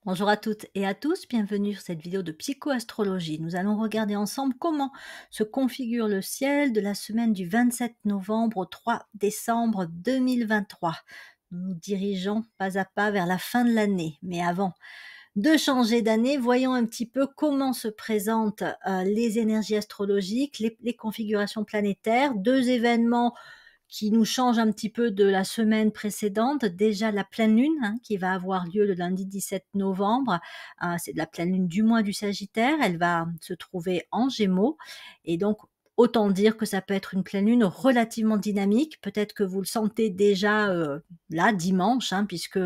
Bonjour à toutes et à tous, bienvenue sur cette vidéo de psychoastrologie. Nous allons regarder ensemble comment se configure le ciel de la semaine du 27 novembre au 3 décembre 2023. Nous nous dirigeons pas à pas vers la fin de l'année, mais avant de changer d'année, voyons un petit peu comment se présentent les énergies astrologiques, les configurations planétaires, deux événements qui nous change un petit peu de la semaine précédente. Déjà la pleine lune, hein, qui va avoir lieu le lundi 17 novembre, c'est de la pleine lune du mois du Sagittaire, elle va se trouver en Gémeaux et donc autant dire que ça peut être une pleine lune relativement dynamique. Peut-être que vous le sentez déjà, là dimanche, hein, puisque,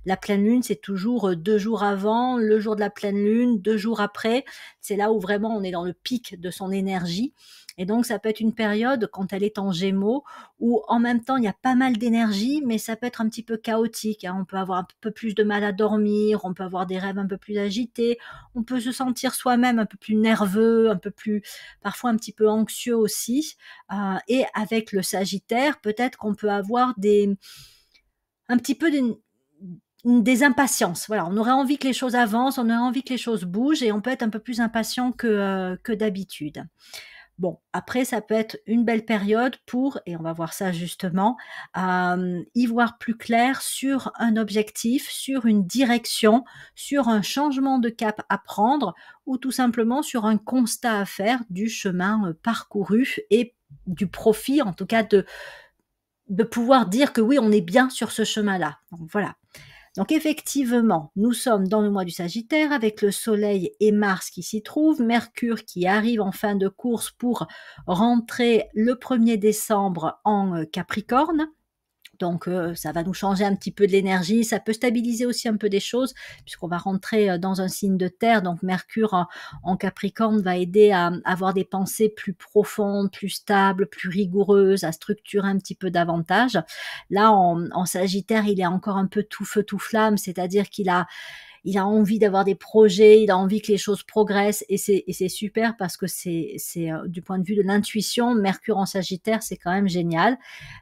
la pleine lune c'est toujours, 2 jours avant, le jour de la pleine lune, 2 jours après. C'est là où vraiment on est dans le pic de son énergie et donc ça peut être une période quand elle est en Gémeaux où en même temps il y a pas mal d'énergie, mais ça peut être un petit peu chaotique, hein. On peut avoir un peu plus de mal à dormir, on peut avoir des rêves un peu plus agités, on peut se sentir soi-même un peu plus nerveux, un peu plus parfois un petit peu anxieux aussi. Et avec le Sagittaire, peut-être qu'on peut avoir un petit peu des impatiences. Voilà, on aurait envie que les choses avancent, on aurait envie que les choses bougent et on peut être un peu plus impatient que d'habitude. Bon, après ça peut être une belle période pour, et on va voir ça justement, y voir plus clair sur un objectif, sur une direction, sur un changement de cap à prendre ou tout simplement sur un constat à faire du chemin, parcouru et du profit en tout cas de pouvoir dire que oui, on est bien sur ce chemin-là. Donc voilà. Donc effectivement, nous sommes dans le mois du Sagittaire avec le Soleil et Mars qui s'y trouvent, Mercure qui arrive en fin de course pour rentrer le 1er décembre en Capricorne. Donc ça va nous changer un petit peu de l'énergie, ça peut stabiliser aussi un peu des choses puisqu'on va rentrer, dans un signe de terre, donc Mercure en Capricorne va aider à avoir des pensées plus profondes, plus stables, plus rigoureuses, à structurer un petit peu davantage. Là en Sagittaire, il est encore un peu tout feu tout flamme, c'est-à-dire qu'il a envie d'avoir des projets, il a envie que les choses progressent et c'est super parce que c'est du point de vue de l'intuition, Mercure en Sagittaire, c'est quand même génial.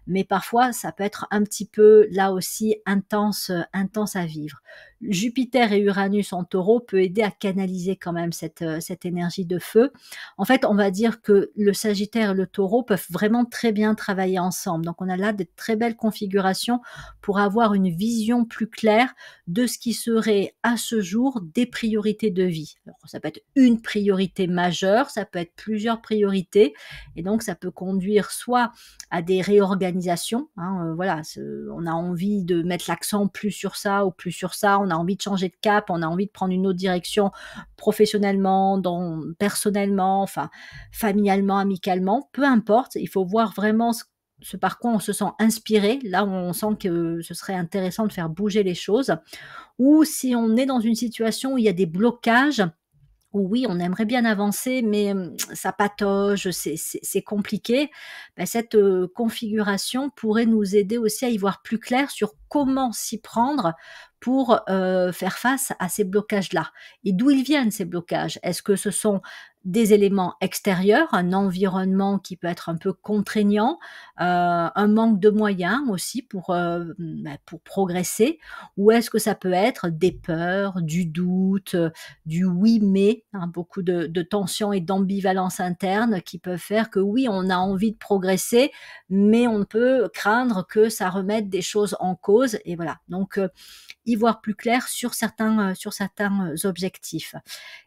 Mais parfois, ça peut être un petit peu, là aussi, intense à vivre. Jupiter et Uranus en Taureau peut aider à canaliser quand même cette énergie de feu. En fait, on va dire que le Sagittaire et le Taureau peuvent vraiment très bien travailler ensemble. Donc, on a là de très belles configurations pour avoir une vision plus claire de ce qui serait à ce jour des priorités de vie. Alors, ça peut être une priorité majeure, ça peut être plusieurs priorités, et donc ça peut conduire soit à des réorganisations, hein, voilà, on a envie de mettre l'accent plus sur ça ou plus sur ça, on a envie de changer de cap, on a envie de prendre une autre direction professionnellement, personnellement, enfin familialement, amicalement, peu importe, il faut voir vraiment ce par quoi on se sent inspiré, là où on sent que ce serait intéressant de faire bouger les choses, ou si on est dans une situation où il y a des blocages, où oui, on aimerait bien avancer, mais ça patauge, c'est compliqué. Bah, cette, configuration pourrait nous aider aussi à y voir plus clair sur comment s'y prendre pour, faire face à ces blocages-là. Et d'où ils viennent ces blocages? Est-ce que ce sont des éléments extérieurs, un environnement qui peut être un peu contraignant, un manque de moyens aussi pour progresser? Ou est-ce que ça peut être des peurs, du doute, du oui mais, hein, beaucoup de tensions et d'ambivalence interne qui peuvent faire que oui, on a envie de progresser, mais on peut craindre que ça remette des choses en cause et voilà. Donc, y voir plus clair sur certains objectifs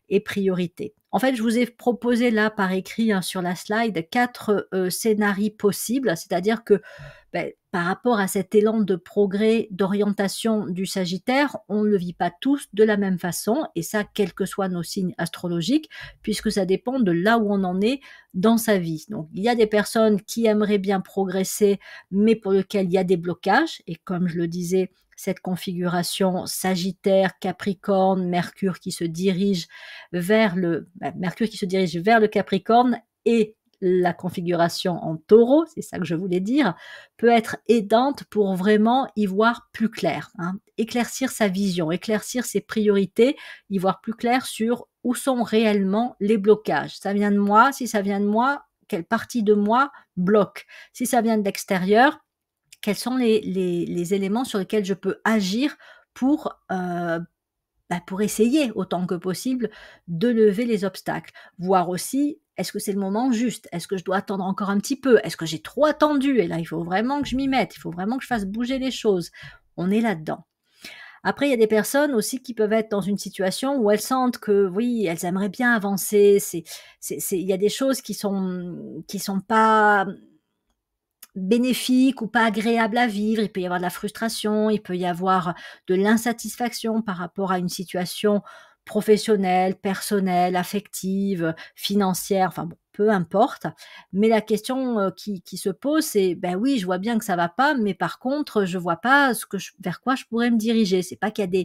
et priorités. En fait, je vous ai proposé là par écrit, hein, sur la slide 4 scénarios possibles, c'est-à-dire que, par rapport à cet élan de progrès, d'orientation du Sagittaire, on ne le vit pas tous de la même façon et ça, quels que soient nos signes astrologiques, puisque ça dépend de là où on en est dans sa vie. Donc il y a des personnes qui aimeraient bien progresser, mais pour lesquelles il y a des blocages et comme je le disais, cette configuration Sagittaire, Capricorne, Mercure qui se dirige vers le Capricorne et la configuration en Taureau, c'est ça que je voulais dire, peut être aidante pour vraiment y voir plus clair, hein. Éclaircir sa vision, éclaircir ses priorités, y voir plus clair sur où sont réellement les blocages. Ça vient de moi, si ça vient de moi, quelle partie de moi bloque? Si ça vient de l'extérieur, quels sont les éléments sur lesquels je peux agir pour, bah, pour essayer autant que possible de lever les obstacles. Voir aussi, est-ce que c'est le moment juste? Est-ce que je dois attendre encore un petit peu? Est-ce que j'ai trop attendu? Et là, il faut vraiment que je m'y mette, il faut vraiment que je fasse bouger les choses. On est là-dedans. Après, il y a des personnes aussi qui peuvent être dans une situation où elles sentent que oui, elles aimeraient bien avancer. Il y a des choses qui sont pas bénéfiques ou pas agréables à vivre. Il peut y avoir de la frustration, il peut y avoir de l'insatisfaction par rapport à une situation professionnelle, personnelle, affective, financière, enfin bon, peu importe. Mais la question, qui se pose, c'est: «Ben oui, je vois bien que ça va pas, mais par contre, je vois pas ce que je vers quoi je pourrais me diriger». C'est pas qu'il y a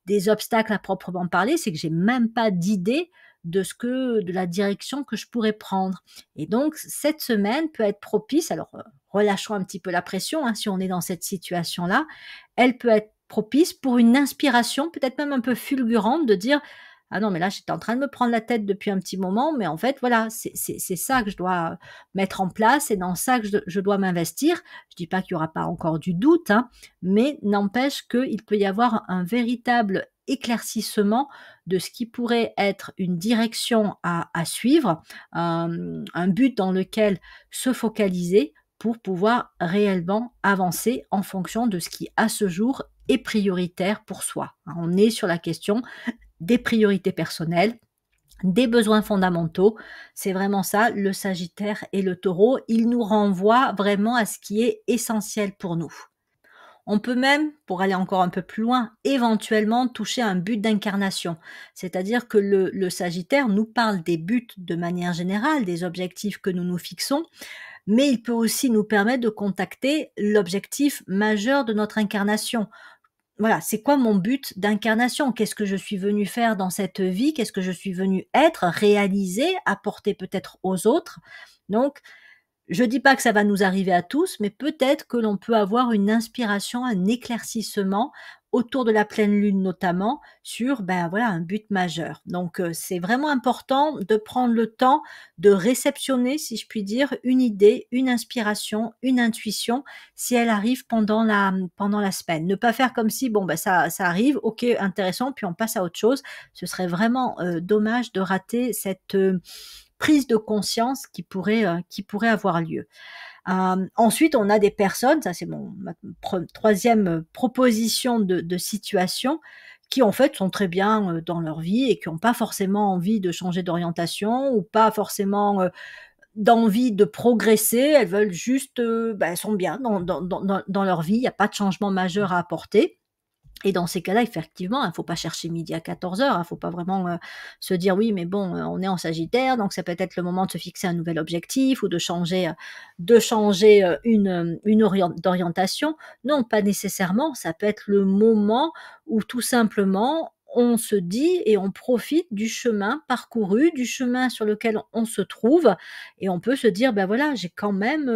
des obstacles à proprement parler, c'est que j'ai même pas d'idée de la direction que je pourrais prendre. Et donc cette semaine peut être propice, alors, relâchons un petit peu la pression, hein, si on est dans cette situation-là. Elle peut être propice pour une inspiration, peut-être même un peu fulgurante, de dire: «Ah non, mais là, j'étais en train de me prendre la tête depuis un petit moment, mais en fait, voilà, c'est ça que je dois mettre en place, c'est dans ça que je dois m'investir». Je dis pas qu'il y aura pas encore du doute, hein, mais n'empêche qu'il peut y avoir un véritable éclaircissement de ce qui pourrait être une direction à suivre, un but dans lequel se focaliser pour pouvoir réellement avancer en fonction de ce qui, à ce jour, est prioritaire pour soi. Hein. On est sur la question des priorités personnelles, des besoins fondamentaux. C'est vraiment ça, le Sagittaire et le Taureau. Ils nous renvoient vraiment à ce qui est essentiel pour nous. On peut même, pour aller encore un peu plus loin, éventuellement toucher un but d'incarnation. C'est-à-dire que le Sagittaire nous parle des buts de manière générale, des objectifs que nous nous fixons, mais il peut aussi nous permettre de contacter l'objectif majeur de notre incarnation. Voilà, c'est quoi mon but d'incarnation? Qu'est-ce que je suis venu faire dans cette vie? Qu'est-ce que je suis venu être, réaliser, apporter peut-être aux autres? Donc, je dis pas que ça va nous arriver à tous, mais peut-être que l'on peut avoir une inspiration, un éclaircissement autour de la pleine lune notamment sur, ben, voilà, un but majeur. Donc, c'est vraiment important de prendre le temps de réceptionner, si je puis dire, une idée, une inspiration, une intuition, si elle arrive pendant la semaine. Ne pas faire comme si, bon, ben, ça arrive, OK, intéressant, puis on passe à autre chose. Ce serait vraiment, dommage de rater cette, prise de conscience qui pourrait avoir lieu. Ensuite, on a des personnes, ça c'est ma 3e proposition de situation, qui en fait sont très bien, dans leur vie et qui ont pas forcément envie de changer d'orientation ou pas forcément, d'envie de progresser. Elles veulent juste, bah, elles sont bien dans leur vie, il y a pas de changement majeur à apporter. Et dans ces cas-là, effectivement, il ne faut pas chercher midi à 14h, il faut pas vraiment, se dire: «Oui, mais bon, on est en Sagittaire, donc ça peut être le moment de se fixer un nouvel objectif ou de changer, d'orientation». Non, pas nécessairement, ça peut être le moment où tout simplement on se dit et on profite du chemin parcouru, du chemin sur lequel on se trouve et on peut se dire: «Bah, voilà, j'ai quand même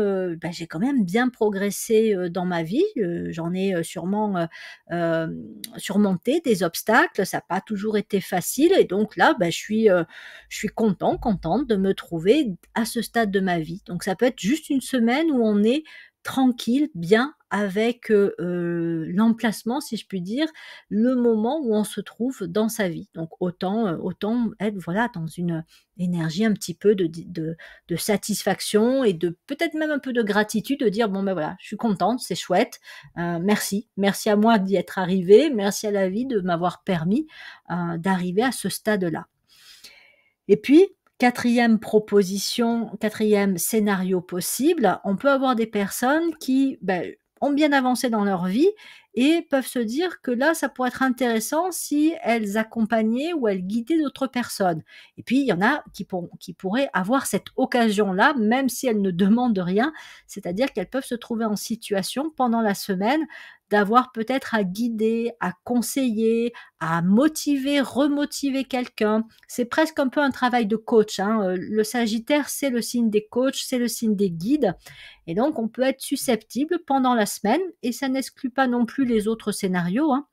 bien progressé, dans ma vie, j'en ai, sûrement, surmonter des obstacles. Ça n'a pas toujours été facile et donc là, bah, je suis contente de me trouver à ce stade de ma vie. Donc ça peut être juste une semaine où on est tranquille, bien avec, l'emplacement, si je puis dire, le moment où on se trouve dans sa vie. Donc autant être, voilà, dans une énergie un petit peu de satisfaction et de peut-être même un peu de gratitude, de dire: «Bon, ben, voilà, je suis contente, c'est chouette, merci. Merci à moi d'y être arrivée, merci à la vie de m'avoir permis, d'arriver à ce stade-là». Et puis, quatrième scénario possible, on peut avoir des personnes qui, ont bien avancé dans leur vie et peuvent se dire que là, ça pourrait être intéressant si elles accompagnaient ou elles guidaient d'autres personnes. Et puis, il y en a qui pourraient avoir cette occasion-là, même si elles ne demandent rien, c'est-à-dire qu'elles peuvent se trouver en situation pendant la semaine d'avoir peut-être à guider, à conseiller, à motiver, remotiver quelqu'un. C'est presque un peu un travail de coach, hein. Le Sagittaire, c'est le signe des coachs, c'est le signe des guides et donc on peut être susceptible pendant la semaine et ça n'exclut pas non plus les autres scénarios, hein,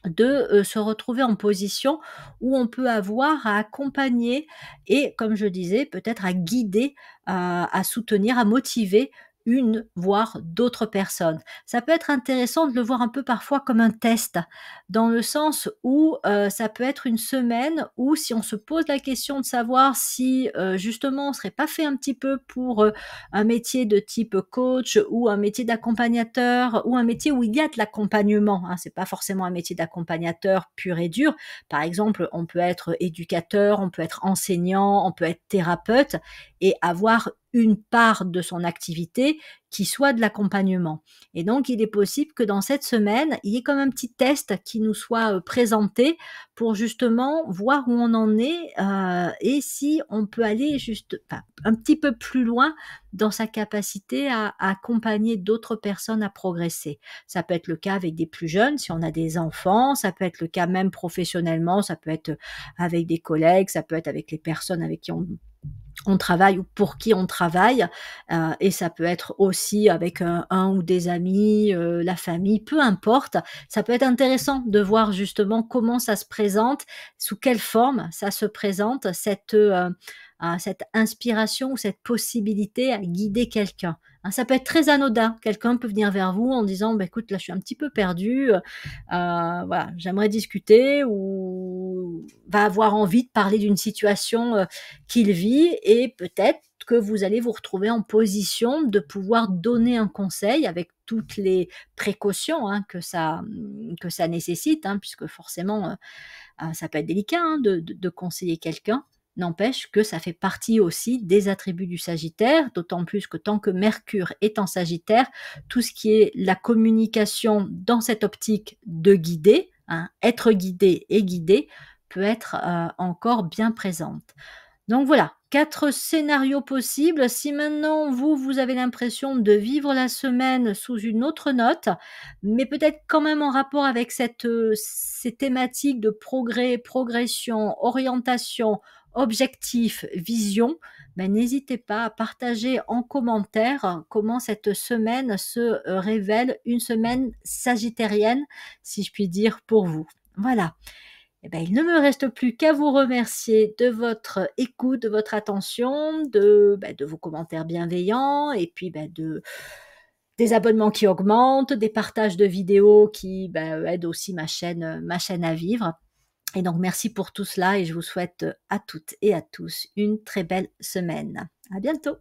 de, se retrouver en position où on peut avoir à accompagner et comme je disais, peut-être à guider, à soutenir, à motiver une, voire d'autres personnes. Ça peut être intéressant de le voir un peu parfois comme un test, dans le sens où, ça peut être une semaine où si on se pose la question de savoir si, justement on serait pas fait un petit peu pour, un métier de type coach ou un métier d'accompagnateur ou un métier où il y a de l'accompagnement, hein. C'est pas forcément un métier d'accompagnateur pur et dur. Par exemple, on peut être éducateur, on peut être enseignant, on peut être thérapeute et avoir une part de son activité qui soit de l'accompagnement. Et donc, il est possible que dans cette semaine, il y ait comme un petit test qui nous soit présenté pour justement voir où on en est et si on peut aller juste enfin, un petit peu plus loin dans sa capacité à accompagner d'autres personnes à progresser. Ça peut être le cas avec des plus jeunes, si on a des enfants, ça peut être le cas même professionnellement, ça peut être avec des collègues, ça peut être avec les personnes avec qui on travaille ou pour qui on travaille, et ça peut être aussi avec un ou des amis, la famille, peu importe. Ça peut être intéressant de voir justement comment ça se présente, sous quelle forme ça se présente, cette inspiration ou cette possibilité à guider quelqu'un. Hein, ça peut être très anodin. Quelqu'un peut venir vers vous en disant: «Bah, écoute, là, je suis un petit peu perdu, voilà, j'aimerais discuter» ou va avoir envie de parler d'une situation, qu'il vit et peut-être que vous allez vous retrouver en position de pouvoir donner un conseil avec toutes les précautions, hein, que ça nécessite, hein, puisque forcément, ça peut être délicat, hein, de conseiller quelqu'un. N'empêche que ça fait partie aussi des attributs du Sagittaire, d'autant plus que tant que Mercure est en Sagittaire, tout ce qui est la communication dans cette optique de guider, hein, être guidé et guider, peut être, encore bien présente. Donc voilà, 4 scénarios possibles. Si maintenant vous avez l'impression de vivre la semaine sous une autre note, mais peut-être quand même en rapport avec ces thématiques de progrès, progression, orientation, objectif, vision, ben n'hésitez pas à partager en commentaire comment cette semaine se, révèle une semaine sagittarienne, si je puis dire, pour vous. Voilà. Eh ben, il ne me reste plus qu'à vous remercier de votre écoute, de votre attention, de vos commentaires bienveillants et puis des abonnements qui augmentent, des partages de vidéos qui aident aussi ma chaîne à vivre. Et donc merci pour tout cela et je vous souhaite à toutes et à tous une très belle semaine. À bientôt.